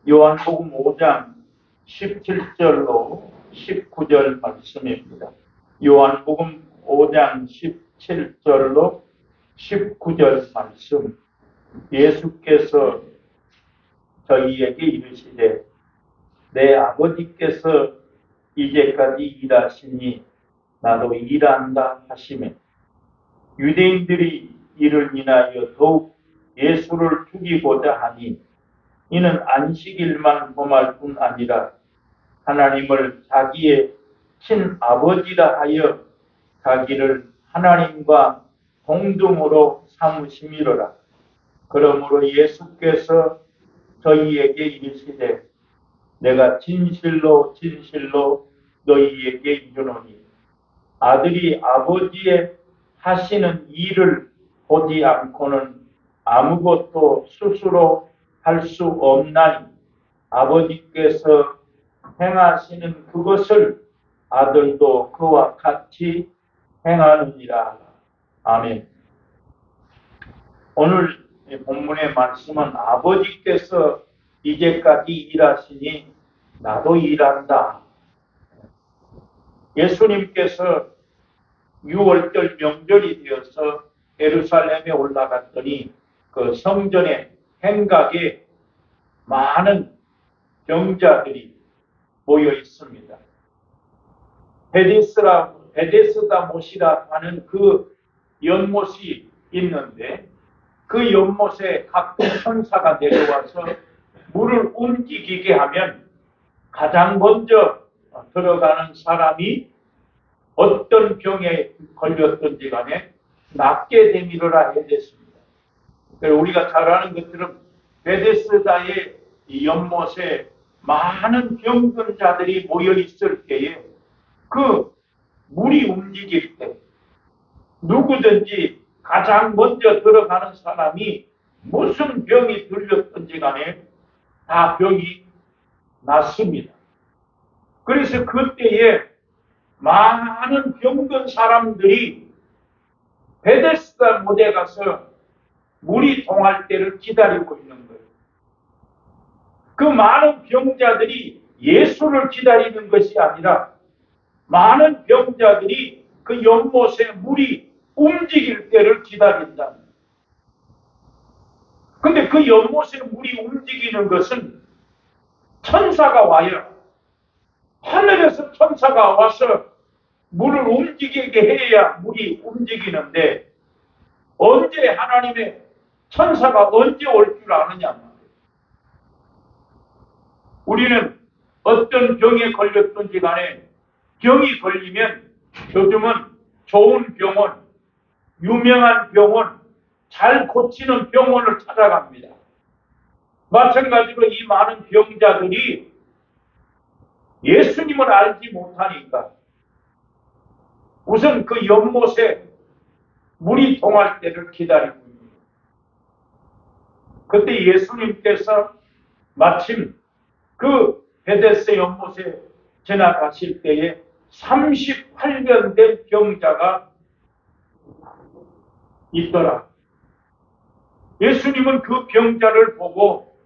요한복음 5장 17절로 19절 말씀입니다. 요한복음 5장 17절로 19절 말씀. 예수께서 저희에게 이르시되 내 아버지께서 이제까지 일하시니 나도 일한다 하시매 유대인들이 이를 인하여 더욱 예수를 죽이고자 하니 이는 안식일만 범할 뿐 아니라 하나님을 자기의 친아버지라 하여 자기를 하나님과 동등으로 삼으심이로라. 그러므로 예수께서 저희에게 이르시되 내가 진실로 진실로 너희에게 이르노니 아들이 아버지의 하시는 일을 보지 않고는 아무것도 스스로 할 수 없나니 아버지께서 행하시는 그것을 아들도 그와 같이 행하느니라. 아멘. 오늘 본문의 말씀은 아버지께서 이제까지 일하시니 나도 일한다. 예수님께서 6월절 명절이 되어서 예루살렘에 올라갔더니 그 성전의 행각에 많은 병자들이 모여 있습니다. 베데스다 못이라 하는 그 연못이 있는데 그 연못에 각종 천사가 내려와서 물을 움직이게 하면 가장 먼저 들어가는 사람이 어떤 병에 걸렸든지 간에 낫게 되미로라 해댔습니다. 우리가 잘 아는 것처럼 베데스다의 연못에 많은 병든 자들이 모여 있을 때에 그 물이 움직일 때 누구든지 가장 먼저 들어가는 사람이 무슨 병이 들렸든지 간에 다 병이 낫습니다. 그래서 그때에 많은 병든 사람들이 베데스다 못에 가서 물이 동할 때를 기다리고 있는 거예요. 그 많은 병자들이 예수를 기다리는 것이 아니라 많은 병자들이 그 연못에 물이 움직일 때를 기다린다. 근데 그 연못에 물이 움직이는 것은 천사가 와요. 하늘에서 천사가 와서 물을 움직이게 해야 물이 움직이는데 언제 하나님의 천사가 언제 올 줄 아느냐. 우리는 어떤 병에 걸렸든지 간에 병이 걸리면 요즘은 좋은 병원, 유명한 병원, 잘 고치는 병원을 찾아갑니다. 마찬가지로 이 많은 병자들이 예수님을 알지 못하니까 우선 그 연못에 물이 동할 때를 기다리고 있습니다. 그때 예수님께서 마침 그 베데스 연못에 지나가실 때에 38년 된 병자가 있더라. 예수님은 그 병자를 보고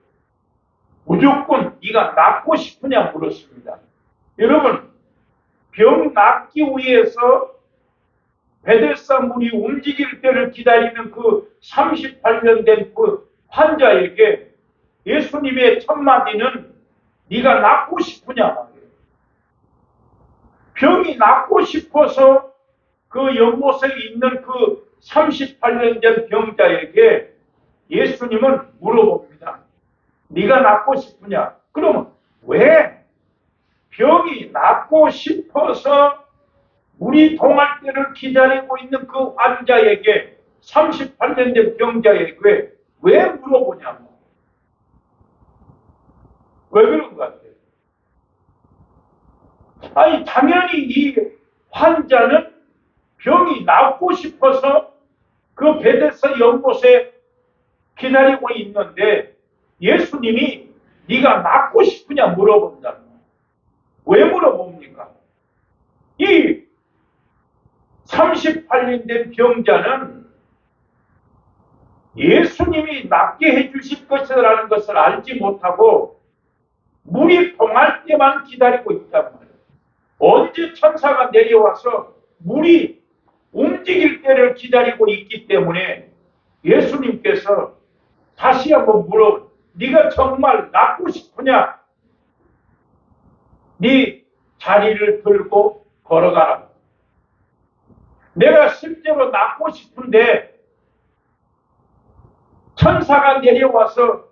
무조건 네가 낫고 싶으냐 물었습니다. 여러분, 병 낫기 위해서 베데스다 물이 움직일 때를 기다리는 그 38년 된 그 환자에게 예수님의 첫마디는 네가 낫고 싶으냐. 병이 낫고 싶어서 그 연못에 있는 그 38년 된 병자에게 예수님은 물어봅니다. 네가 낫고 싶으냐? 그러면 왜 병이 낫고 싶어서 물이 동할 때를 기다리고 있는 그 환자에게 38년 된 병자에게 왜 물어보냐고. 왜 그런 것 같아요? 아니 당연히 이 환자는 병이 낫고 싶어서 그 베데스다 연못에 기다리고 있는데 예수님이 네가 낫고 싶으냐 물어본다. 왜 물어봅니까? 이 38년 된 병자는 예수님이 낫게 해주실 것이라는 것을 알지 못하고 물이 통할 때만 기다리고 있단 말이에요. 언제 천사가 내려와서 물이 움직일 때를 기다리고 있기 때문에 예수님께서 다시 한번 물어, 네가 정말 낫고 싶으냐? 네 자리를 들고 걸어가라. 내가 실제로 낫고 싶은데 천사가 내려와서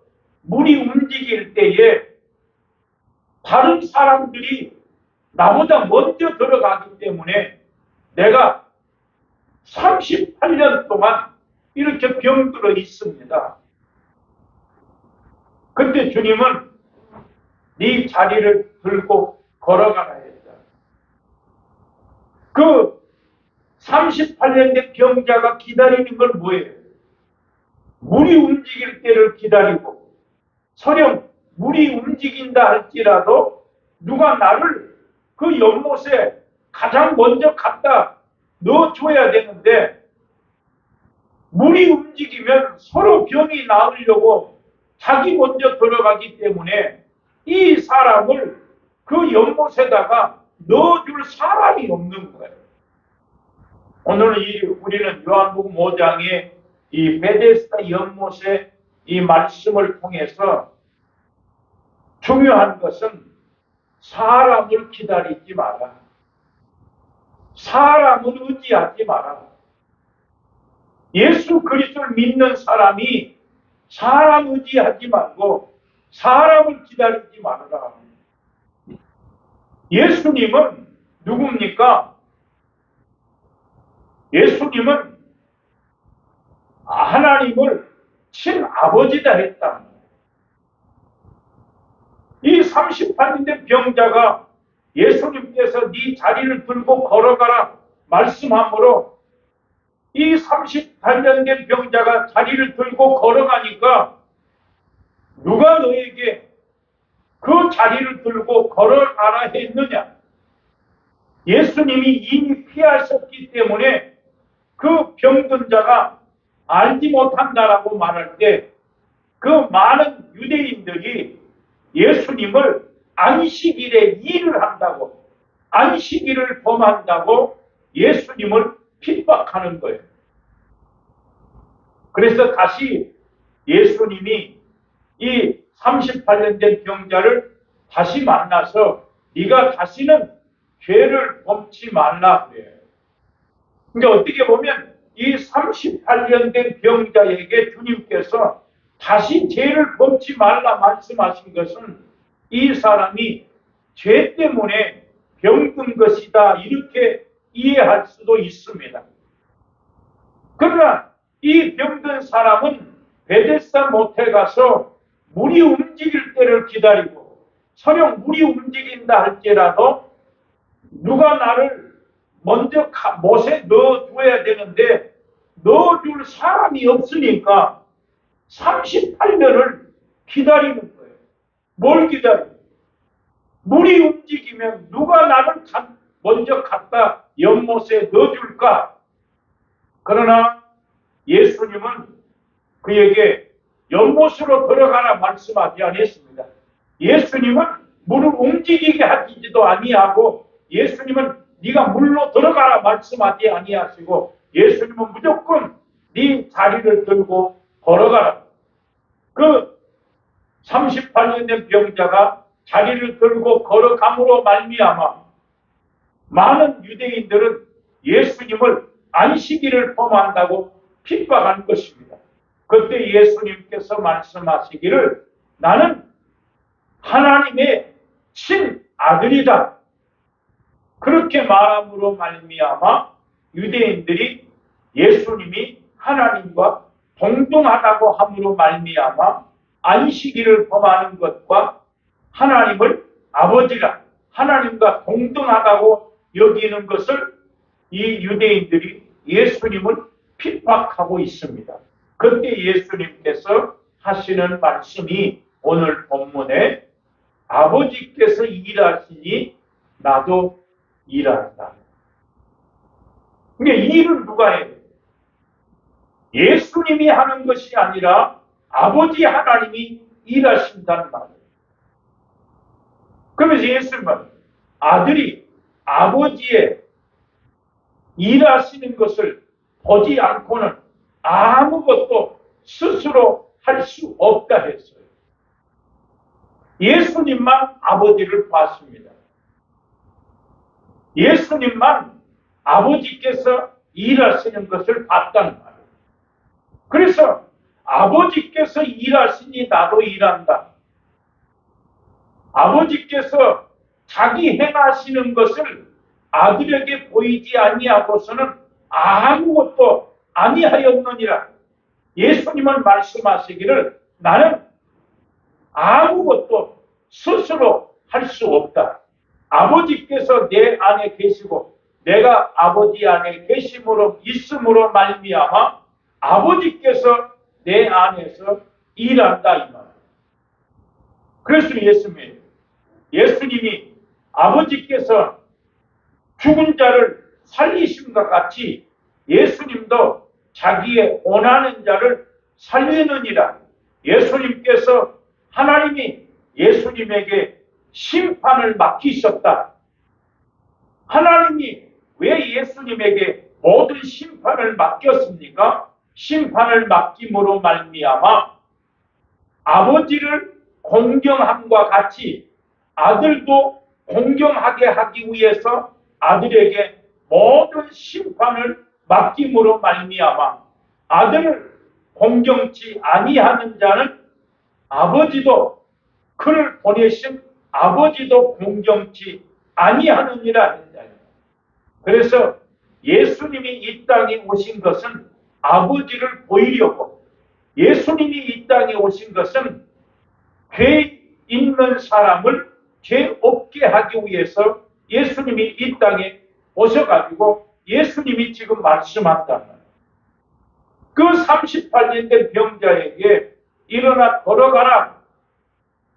물이 움직일 때에 다른 사람들이 나보다 먼저 들어가기 때문에 내가 38년 동안 이렇게 병들어 있습니다. 그때 주님은 네 자리를 들고 걸어가라 했다. 그 38년 된 병자가 기다리는 건 뭐예요? 물이 움직일 때를 기다리고, 설령 물이 움직인다 할지라도 누가 나를 그 연못에 가장 먼저 갖다 넣어줘야 되는데, 물이 움직이면 서로 병이 나으려고 자기 먼저 들어가기 때문에 이 사람을 그 연못에다가 넣어줄 사람이 없는 거예요. 오늘 우리는 요한복음 5장의 이 베데스다 연못의 이 말씀을 통해서 중요한 것은 사람을 기다리지 마라. 사람을 의지하지 마라. 예수 그리스도를 믿는 사람이 사람 의지하지 말고 사람을 기다리지 말아라. 예수님은 누굽니까? 예수님은 하나님을 친아버지다 했다. 이 38년 된 병자가 예수님께서 네 자리를 들고 걸어가라 말씀함으로 이 38년 된 병자가 자리를 들고 걸어가니까 누가 너에게 그 자리를 들고 걸어가라 했느냐? 예수님이 이미 피하셨기 때문에 그 병든 자가 알지 못한다라고 말할 때 그 많은 유대인들이 예수님을 안식일에 일을 한다고, 안식일을 범한다고 예수님을 핍박하는 거예요. 그래서 다시 예수님이 이 38년 된 병자를 다시 만나서 네가 다시는 죄를 범치 말라 그래요. 그러니까 어떻게 보면 이 38년 된 병자에게 주님께서 다시 죄를 범치 말라 말씀하신 것은 이 사람이 죄 때문에 병든 것이다 이렇게 이해할 수도 있습니다. 그러나 이 병든 사람은 베데스다 못에 가서 물이 움직일 때를 기다리고, 설령 물이 움직인다 할지라도 누가 나를 먼저 못에 넣어줘야 되는데 넣어줄 사람이 없으니까 38년을 기다리는 거예요. 뭘 기다려? 물이 움직이면 누가 나를 먼저 갖다 연못에 넣어줄까? 그러나 예수님은 그에게 연못으로 들어가라 말씀하지 않았습니다. 예수님은 물을 움직이게 하지도 아니하고 예수님은 네가 물로 들어가라 말씀하지 아니하시고 예수님은 무조건 네 자리를 들고 걸어가라. 그 38년 된 병자가 자리를 들고 걸어감으로 말미암아 많은 유대인들은 예수님을 안식일을 범한다고 핍박한 것입니다. 그때 예수님께서 말씀하시기를 나는 하나님의 친아들이다. 그렇게 말함으로 말미암아 유대인들이 예수님이 하나님과 동등하다고 함으로 말미암아 안식일을 범하는 것과 하나님을 아버지라 하나님과 동등하다고 여기는 것을 이 유대인들이 예수님을 핍박하고 있습니다. 그때 예수님께서 하시는 말씀이 오늘 본문에 아버지께서 일하시니 나도 일한다. 그러니까 일은 누가 해요? 예수님이 하는 것이 아니라 아버지 하나님이 일하신다는 말이에요. 그러면서 예수님은 아들이 아버지의 일하시는 것을 보지 않고는 아무것도 스스로 할 수 없다 했어요. 예수님만 아버지를 봤습니다. 예수님만 아버지께서 일하시는 것을 봤다는 말이에요. 그래서 아버지께서 일하시니 나도 일한다. 아버지께서 자기 행하시는 것을 아들에게 보이지 아니하고서는 아무것도 아니하였느니라. 예수님은 말씀하시기를 나는 아무것도 스스로 할 수 없다. 아버지께서 내 안에 계시고 내가 아버지 안에 계심으로 있음으로 말미암아 아버지께서 내 안에서 일한다 이 말. 그래서 예수님이 아버지께서 죽은 자를 살리심과 같이 예수님도 자기의 원하는 자를 살리느니라. 예수님께서 하나님이 예수님에게 심판을 맡기셨다. 하나님이 왜 예수님에게 모든 심판을 맡겼습니까? 심판을 맡김으로 말미암아 아버지를 공경함과 같이 아들도 공경하게 하기 위해서 아들에게 모든 심판을 맡김으로 말미암아 아들을 공경치 아니하는 자는 아버지도 그를 보내신 아버지도 공경치 아니하느니라 했다. 그래서 예수님이 이 땅에 오신 것은 아버지를 보이려고, 예수님이 이 땅에 오신 것은 죄 있는 사람을 죄 없게 하기 위해서 예수님이 이 땅에 오셔가지고 예수님이 지금 말씀한단 말이에요. 그 38년 된 병자에게 일어나 걸어가라.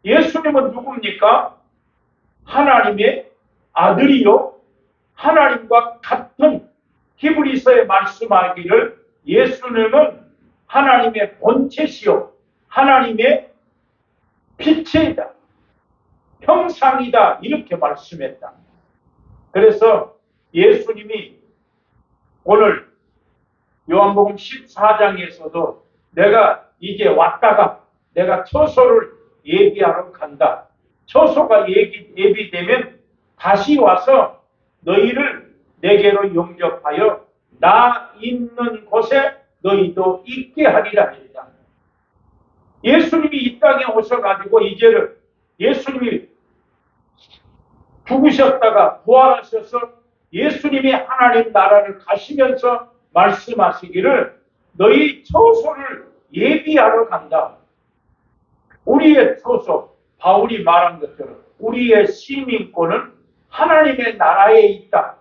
예수님은 누굽니까? 하나님의 아들이요. 하나님과 같은 히브리서에 말씀하기를 예수님은 하나님의 본체시요. 하나님의 빛이다. 형상이다. 이렇게 말씀했다. 그래서 예수님이 오늘 요한복음 14장에서도 내가 이제 왔다가 내가 처소를 예비하러 간다. 처소가 예비되면 다시 와서 너희를 내게로 영접하여 나 있는 곳에 너희도 있게 하리라 했다. 예수님이 이 땅에 오셔가지고 이제를 예수님이 죽으셨다가 부활하셔서 예수님이 하나님 나라를 가시면서 말씀하시기를 너희 처소를 예비하러 간다. 우리의 처소, 바울이 말한 것처럼 우리의 시민권은 하나님의 나라에 있다.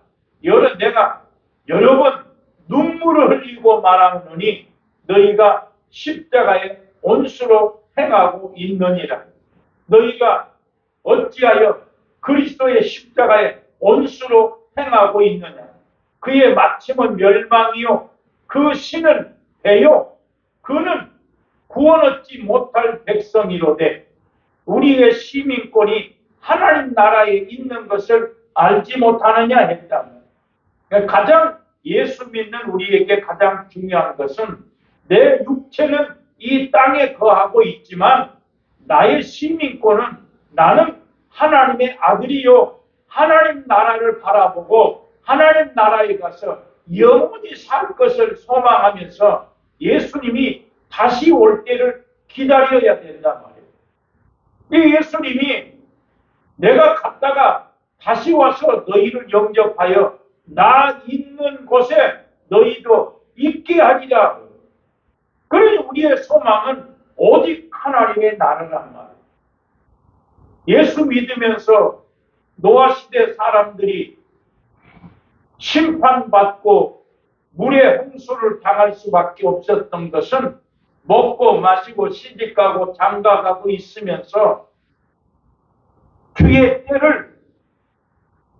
내가 여러 번 눈물을 흘리고 말하노니 너희가 십자가의 온수로 행하고 있느니라. 너희가 어찌하여 그리스도의 십자가의 온수로 행하고 있느냐. 그의 마침은 멸망이요 그 신은 배요 그는 구원 얻지 못할 백성이로되 우리의 시민권이 하나님 나라에 있는 것을 알지 못하느냐 했다. 가장 예수 믿는 우리에게 가장 중요한 것은 내 육체는 이 땅에 거하고 있지만 나의 시민권은 나는 하나님의 아들이요 하나님 나라를 바라보고 하나님 나라에 가서 영원히 살 것을 소망하면서 예수님이 다시 올 때를 기다려야 된단 말이에요. 이 예수님이 내가 갔다가 다시 와서 너희를 영접하여 나 있는 곳에 너희도 있게 하리라. 그러니 우리의 소망은 오직 하나님의 나라란 말이에요. 예수 믿으면서 노아 시대 사람들이 심판받고 물의 홍수를 당할 수밖에 없었던 것은 먹고 마시고 시집가고 장가가고 있으면서 주의 때를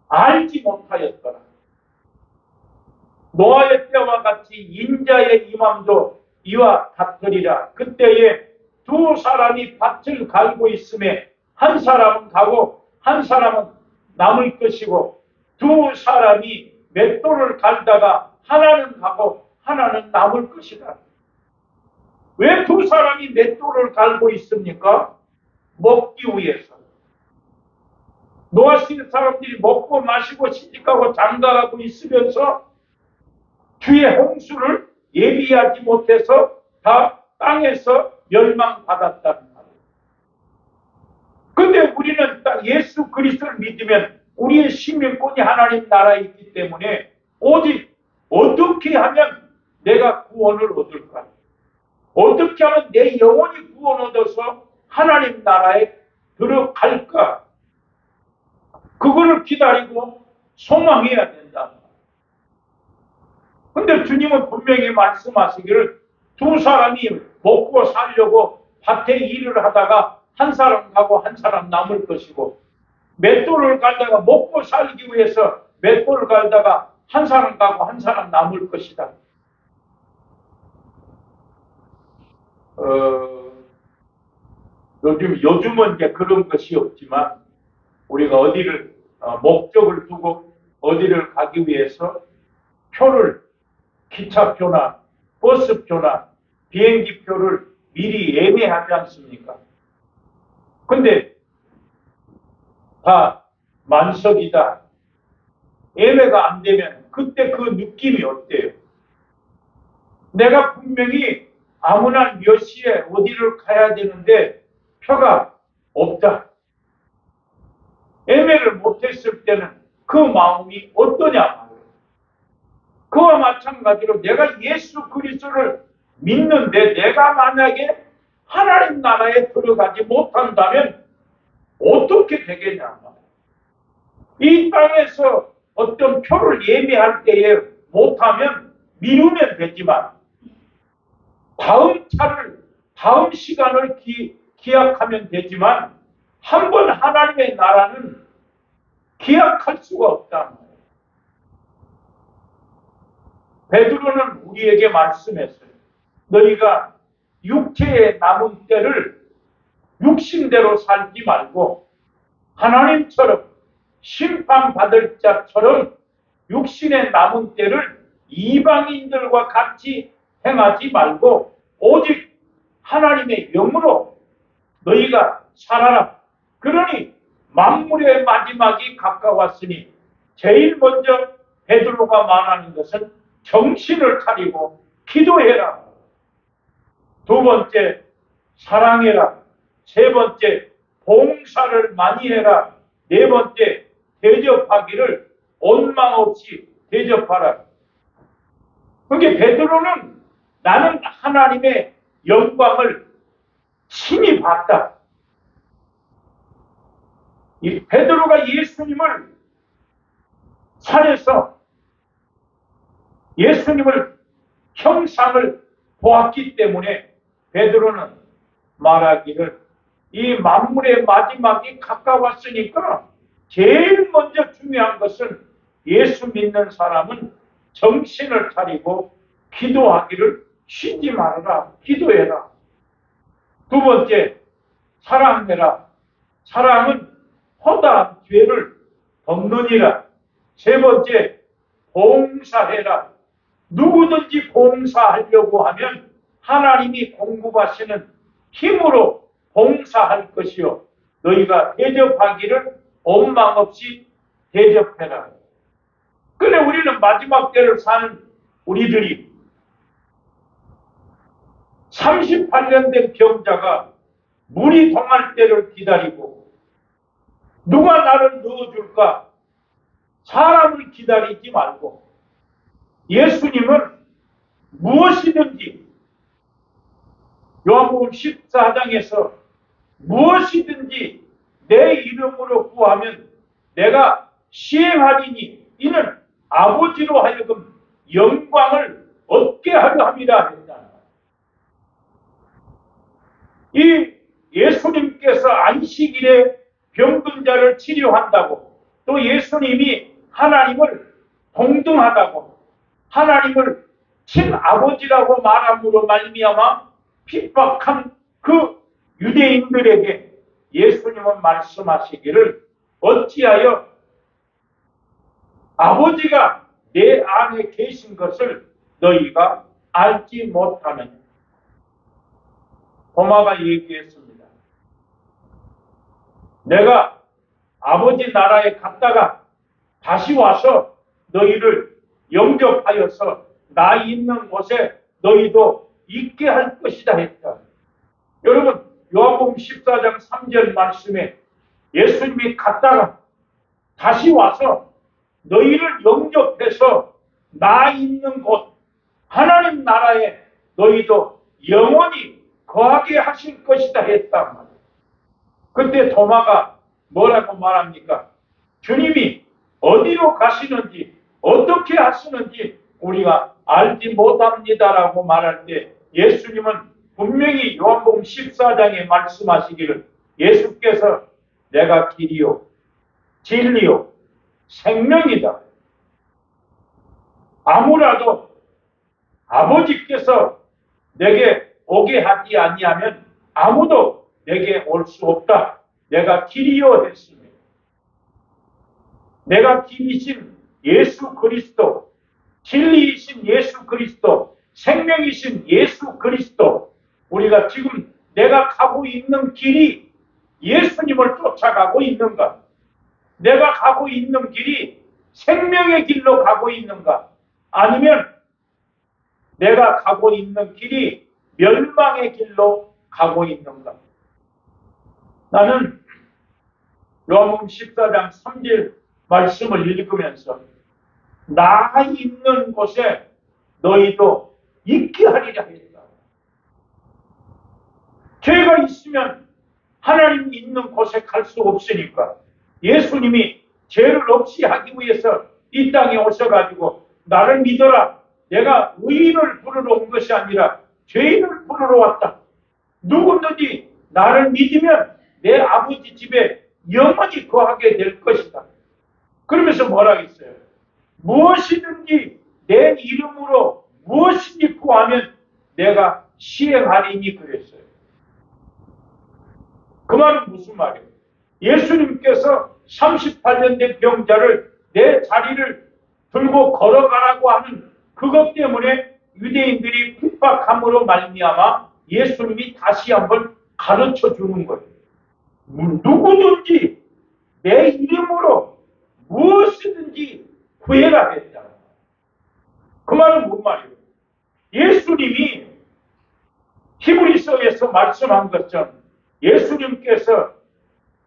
알지 못하였더라. 노아의 때와 같이 인자의 임함도 이와 같으리라. 그때에 두 사람이 밭을 갈고 있음에 한 사람은 가고 한 사람은 남을 것이고 두 사람이 맷돌을 갈다가 하나는 가고 하나는 남을 것이다. 왜 두 사람이 맷돌을 갈고 있습니까? 먹기 위해서. 노아시는 사람들이 먹고 마시고 시집가고 장가가고 있으면서 주의 홍수를 예비하지 못해서 다 땅에서 멸망받았다는 말이에요. 근데 우리는 딱 예수 그리스도를 믿으면 우리의 시민권이 하나님 나라에 있기 때문에 오직 어떻게 하면 내가 구원을 얻을까? 어떻게 하면 내 영혼이 구원 얻어서 하나님 나라에 들어갈까? 그거를 기다리고 소망해야 된다. 근데 주님은 분명히 말씀하시기를 두 사람이 먹고 살려고 밭에 일을 하다가 한 사람 가고 한 사람 남을 것이고 맷돌을 갈다가 먹고 살기 위해서 맷돌을 갈다가 한 사람 가고 한 사람 남을 것이다. 요즘은 이제 그런 것이 없지만 우리가 어디를 목적을 두고 어디를 가기 위해서 표를 기차표나 버스표나 비행기표를 미리 예매하지 않습니까? 근데 다 만석이다. 예매가 안 되면 그때 그 느낌이 어때요? 내가 분명히 아무나 몇 시에 어디를 가야 되는데 표가 없다. 예매를 못했을 때는 그 마음이 어떠냐 말이에요. 그와 마찬가지로 내가 예수 그리스도를 믿는데 내가 만약에 하나님 나라에 들어가지 못한다면 어떻게 되겠냐 말이에요. 이 땅에서 어떤 표를 예매할 때에 못하면 미루면 되지만 다음 시간을 기약하면 되지만 한번 하나님의 나라는 기약할 수가 없다. 베드로는 우리에게 말씀했어요. 너희가 육체의 남은 때를 육신대로 살지 말고 하나님처럼 심판받을 자처럼 육신의 남은 때를 이방인들과 같이 행하지 말고 오직 하나님의 영으로 너희가 살아라. 그러니 만물의 마지막이 가까웠으니 제일 먼저 베드로가 말하는 것은 정신을 차리고 기도해라. 두 번째 사랑해라. 세 번째 봉사를 많이 해라. 네 번째 대접하기를 원망 없이 대접하라. 그러니까 베드로는 나는 하나님의 영광을 친히 봤다. 이 베드로가 예수님을 산에서 예수님을 형상을 보았기 때문에 베드로는 말하기를 이 만물의 마지막이 가까웠으니까 제일 먼저 중요한 것은 예수 믿는 사람은 정신을 차리고 기도하기를 쉬지 말아라. 기도해라. 두 번째, 사랑해라. 사랑은 허다한 죄를 덮느니라. 세 번째, 봉사해라. 누구든지 봉사하려고 하면 하나님이 공급하시는 힘으로 봉사할 것이요. 너희가 대접하기를 원망 없이 대접해라. 그런데 우리는 마지막 때를 사는 우리들이 38년 된 병자가 물이 동할 때를 기다리고 누가 나를 넣어줄까? 사람을 기다리지 말고 예수님은 무엇이든지 요한복음 14장에서 무엇이든지 내 이름으로 구하면 내가 시행하리니 이는 아버지로 하여금 영광을 얻게 하려 함이라 했다. 이 예수님께서 안식일에 병든 자를 치료한다고 또 예수님이 하나님을 동등하다고 하나님을 친아버지라고 말함으로 말미암아 핍박한 그 유대인들에게 예수님은 말씀하시기를 어찌하여 아버지가 내 안에 계신 것을 너희가 알지 못하느냐. 도마가 얘기했습니다. 내가 아버지 나라에 갔다가 다시 와서 너희를 영접하여서 나 있는 곳에 너희도 있게 할 것이다 했다. 여러분, 요한복음 14장 3절 말씀에 예수님이 갔다가 다시 와서 너희를 영접해서 나 있는 곳 하나님 나라에 너희도 영원히 거하게 하실 것이다 했단 말이에요. 그때 도마가 뭐라고 말합니까? 주님이 어디로 가시는지 어떻게 하시는지 우리가 알지 못합니다라고 말할 때 예수님은 분명히 요한복음 14장에 말씀하시기를 예수께서 내가 길이요 진리요 생명이다. 아무라도 아버지께서 내게 오게 하지 아니하면 아무도 내게 올 수 없다. 내가 길이요 했습니다. 내가 길이신 예수 그리스도, 진리이신 예수 그리스도, 생명이신 예수 그리스도, 우리가 지금 내가 가고 있는 길이 예수님을 쫓아가고 있는가? 내가 가고 있는 길이 생명의 길로 가고 있는가? 아니면 내가 가고 있는 길이 멸망의 길로 가고 있는가? 나는 요한복음 14장 3절 말씀을 읽으면서 나 있는 곳에 너희도 있게 하리라 했다. 죄가 있으면 하나님 있는 곳에 갈 수 없으니까 예수님이 죄를 없이 하기 위해서 이 땅에 오셔가지고 나를 믿어라. 내가 의인을 부르러 온 것이 아니라 죄인을 부르러 왔다. 누구든지 나를 믿으면 내 아버지 집에 영원히 거하게 될 것이다. 그러면서 뭐라 했어요? 무엇이든지 내 이름으로 무엇이든지 구하면 내가 시행하리니 그랬어요. 그 말은 무슨 말이에요? 예수님께서 38년 된 병자를 내 자리를 들고 걸어가라고 하는 그것 때문에 유대인들이 핍박함으로 말미암아 예수님이 다시 한번 가르쳐 주는 거예요. 누구든지 내 이름으로 무엇이든지 구해라 했다. 그 말은 뭔 말이에요? 예수님이 히브리서에서 말씀한 것처럼 예수님께서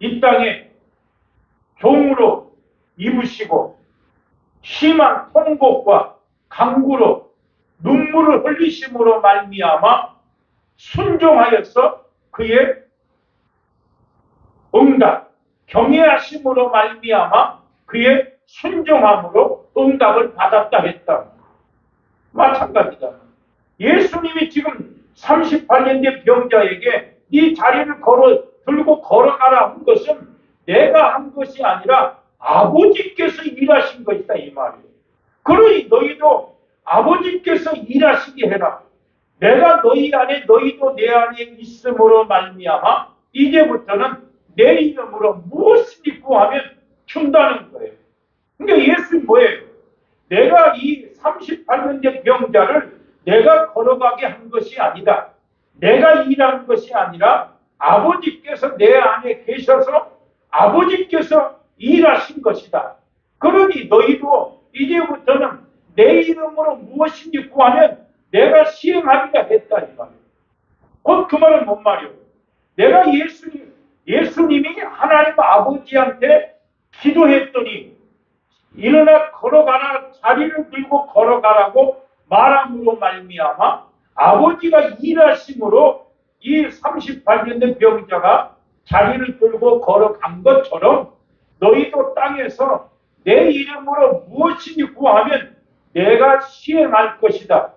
이 땅에 종으로 입으시고 심한 통곡과 강구로 눈물을 흘리심으로 말미암아 순종하여서 그의 응답, 경외하심으로 말미암아 그의 순종함으로 응답을 받았다 했다. 마찬가지다. 예수님이 지금 38년 된 병자에게 이 자리를 들고 걸어가라 한 것은 내가 한 것이 아니라 아버지께서 일하신 것이다 이 말이에요. 그러니 너희도 아버지께서 일하시게 해라. 내가 너희 안에 너희도 내 안에 있음으로 말미암아 이제부터는 내 이름으로 무엇이든지 구하면 준다는 거예요. 그러니까 예수님 뭐예요? 내가 이 38년 된 병자를 내가 걸어가게 한 것이 아니다. 내가 일하는 것이 아니라 아버지께서 내 안에 계셔서 아버지께서 일하신 것이다. 그러니 너희도 이제부터는 내 이름으로 무엇인지 구하면 내가 시행하리라 했다 이 말이에요. 곧 그 말은 뭔 말이에요? 내가 예수님이 하나님 아버지한테 기도했더니 일어나 걸어가라, 자리를 들고 걸어가라고 말함으로 말미암아 아버지가 일하심으로 이 38년 된 병자가 자리를 들고 걸어간 것처럼 너희도 땅에서 내 이름으로 무엇이니 구하면 내가 시행할 것이다.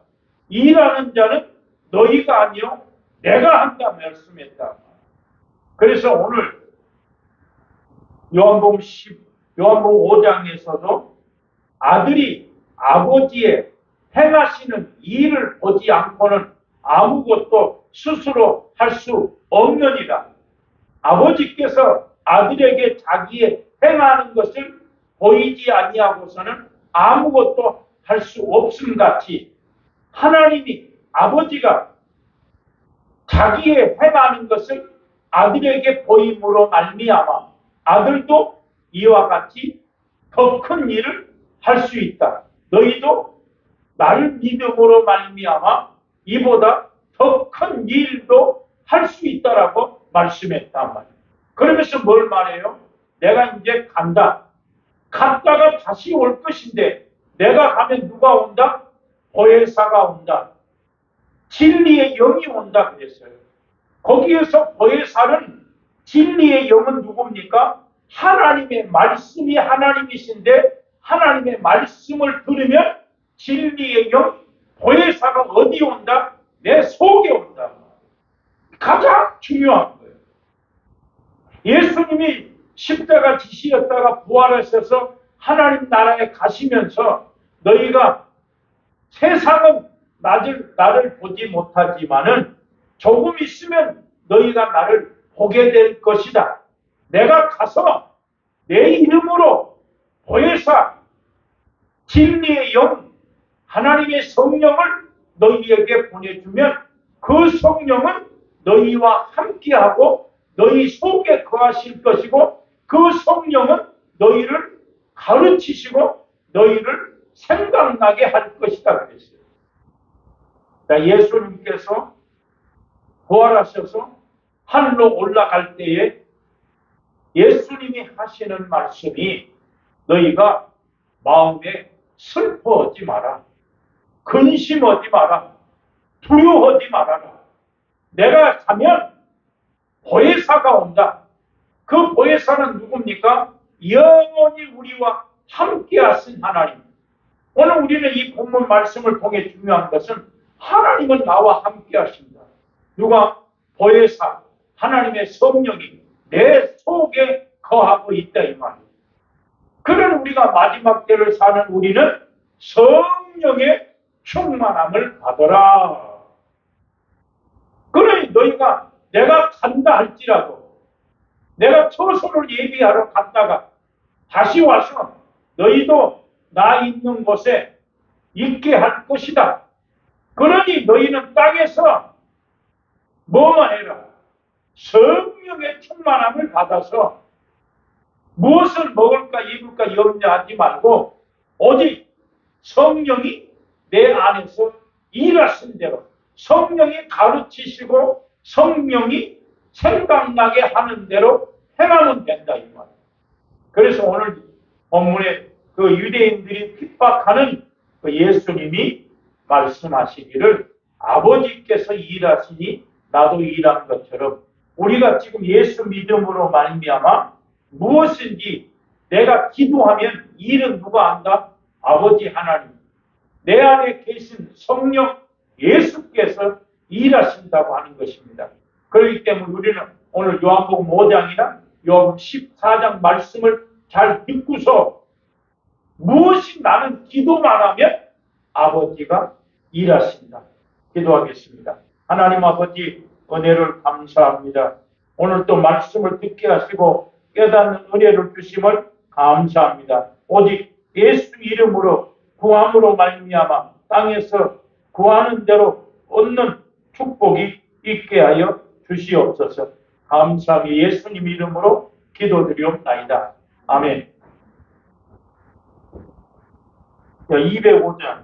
일하는 자는 너희가 아니요 내가 한다 말씀했다. 그래서 오늘 요한복음 5장에서도 아들이 아버지의 행하시는 일을 보지 않고는 아무것도 스스로 할 수 없느니라. 아버지께서 아들에게 자기의 행하는 것을 보이지 아니하고서는 아무것도 할 수 없음 같이 하나님이 아버지가 자기의 행하는 것을 아들에게 보임으로 말미암아 아들도 이와 같이 더 큰 일을 할 수 있다. 너희도 나를 믿음으로 말미암아 이보다 더 큰 일도 할 수 있다라고 말씀했단 말이에요. 그러면서 뭘 말해요? 내가 이제 간다. 갔다가 다시 올 것인데 내가 가면 누가 온다? 보혜사가 온다. 진리의 영이 온다 그랬어요. 거기에서 보혜사는 진리의 영은 누굽니까? 하나님의 말씀이 하나님이신데 하나님의 말씀을 들으면 진리의 영, 보혜사가 어디 온다? 내 속에 온다. 가장 중요한 거예요. 예수님이 십자가 지시였다가 부활하셔서 하나님 나라에 가시면서 너희가 세상은 나를 보지 못하지만은 조금 있으면 너희가 나를 보게 될 것이다. 내가 가서 내 이름으로 보혜사, 진리의 영, 하나님의 성령을 너희에게 보내주면 그 성령은 너희와 함께하고 너희 속에 거하실 것이고 그 성령은 너희를 가르치시고 너희를 생각나게 할 것이다 그랬어요. 예수님께서 부활하셔서 하늘로 올라갈 때에 예수님이 하시는 말씀이 너희가 마음에 슬퍼하지 마라. 근심하지 마라. 두려워하지 말아라. 내가 가면 보혜사가 온다. 그 보혜사는 누굽니까? 영원히 우리와 함께 하신 하나님. 오늘 우리는 이 본문 말씀을 통해 중요한 것은 하나님은 나와 함께 하신다. 누가? 보혜사, 하나님의 성령이 내 속에 거하고 있다 이 말이에요. 그런 우리가 마지막 때를 사는 우리는 성령의 충만함을 받아라. 그러니 너희가 내가 간다 할지라도 내가 처소를 예비하러 갔다가 다시 와서 너희도 나 있는 곳에 있게 할 것이다. 그러니 너희는 땅에서 뭐만 해라. 성령의 충만함을 받아서 무엇을 먹을까 입을까 염려하지 말고 오직 성령이 내 안에서 일하신 대로 성령이 가르치시고 성령이 생각나게 하는 대로 행하면 된다 이 말이에요. 그래서 오늘 본문에 그 유대인들이 핍박하는 그 예수님이 말씀하시기를 아버지께서 일하시니 나도 일한 것처럼 우리가 지금 예수 믿음으로 말미암아 무엇인지 내가 기도하면 일은 누가 한다? 아버지 하나님. 내 안에 계신 성령 예수께서 일하신다고 하는 것입니다. 그렇기 때문에 우리는 오늘 요한복음 5장이나 요한복음 14장 말씀을 잘 듣고서 무엇이 나는 기도만 하면 아버지가 일하신다. 기도하겠습니다. 하나님 아버지 은혜를 감사합니다. 오늘 또 말씀을 듣게 하시고 깨닫는 은혜를 주심을 감사합니다. 오직 예수 이름으로 구함으로 말미암아 땅에서 구하는 대로 얻는 축복이 있게 하여 주시옵소서. 감사하며 예수님 이름으로 기도드리옵나이다. 아멘. 205장